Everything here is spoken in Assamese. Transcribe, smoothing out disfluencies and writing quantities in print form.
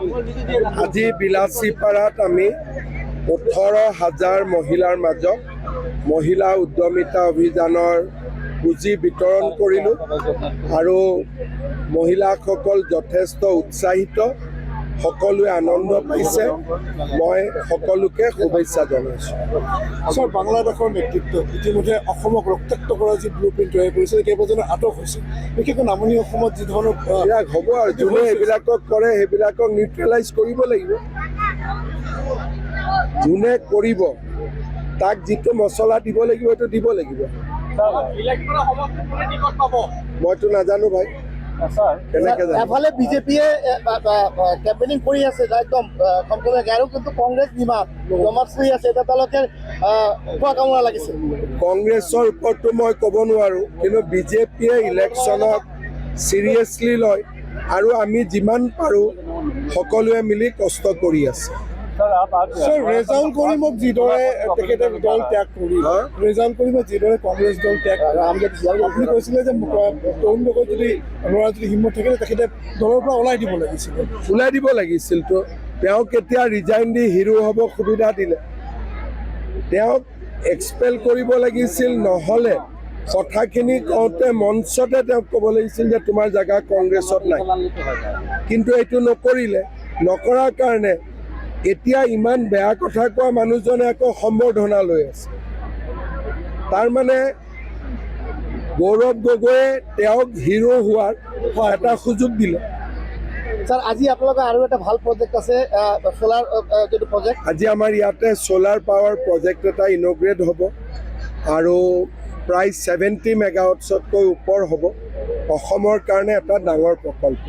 আজি বিলাসীপাৰাত আমি 18,000 মহিলাৰ মাজত মহিলা উদ্যমিতা অভিযানৰ পুঁজি বিতৰণ কৰিলোঁ আৰু মহিলাসকল যথেষ্ট উৎসাহিত, সকলোৱে আনন্দ পাইছে। মই সকলোকে শুভেচ্ছা জনাইছোঁ। স্যাৰ, বাংলাদেশৰ নেতৃত্ব ইতিমধ্যে অসমক ৰক্তাক্ত কৰা যি ব্লু প্ৰিণ্ট তৈয়াৰ কৰিছে, কেইবাজনো আটক হৈছে। বিশেষকৈ নামনি অসমত যি ধৰণৰ এইবিলাক হ'ব আৰু যোনে এইবিলাকক কৰে সেইবিলাকক নিউট্ৰেলাইজ কৰিব লাগিব। যোনে কৰিব তাক যিটো মছলা দিব লাগিব সেইটো দিব লাগিব। মইতো নাজানো ভাই, এফালে বিজেপিয়ে কেম্পেইনিং কৰি আছে একদম সম্পূৰ্ণকৈ, আৰু কিন্তু কংগ্ৰেছ জমাত চুই আছে। এতিয়া তেওঁলোকে শুভকামনা লাগিছে। কংগ্ৰেছৰ ওপৰতো মই ক'ব নোৱাৰোঁ, কিন্তু বিজেপিয়ে ইলেকশ্যনক চিৰিয়াছলি লয় আৰু আমি যিমান পাৰোঁ সকলোৱে মিলি কষ্ট কৰি আছে। স্যাৰ, ৰেজাউল কৰিমক যিদৰে তেখেতে দল ত্যাগ কৰিল, ৰেজাউল কৰিমক যিদৰে কংগ্ৰেছ দল ত্যাগ কৰিল, আপুনি কৈছিলে যে তৰুণ গগৈ যদি ল'ৰা যদি হিম্মত থাকিলে তেখেতে দলৰ পৰা ওলাই দিব লাগিছিলতো। তেওঁ কেতিয়া ৰিজাইন দি হিৰো হ'ব সুবিধা দিলে? তেওঁক এক্সপেল কৰিব লাগিছিল, নহ'লে কথাখিনি কওঁতে মঞ্চতে তেওঁক ক'ব লাগিছিল যে তোমাৰ জেগা কংগ্ৰেছত নাই। কিন্তু এইটো নকৰিলে। নকৰাৰ কাৰণে এতিয়া ইমান বেয়া কথা কোৱা মানুহজনে আকৌ সম্বৰ্ধনা লৈ আছে। তাৰমানে গৌৰৱ গগৈয়ে তেওঁক হিৰো হোৱাৰ এটা সুযোগ দিলে। স্যাৰ, আজি আপোনালোকৰ আৰু এটা ভাল প্ৰজেক্ট আছে, চ'লাৰ যিটো প্ৰজেক্ট। আজি আমাৰ ইয়াতে চ'লাৰ পাৱাৰ প্ৰজেক্ট এটা ইনগ্ৰেট হ'ব আৰু প্ৰায় 70 মেগাৱাটছতকৈ ওপৰ হ'ব। অসমৰ কাৰণে এটা ডাঙৰ প্ৰকল্প।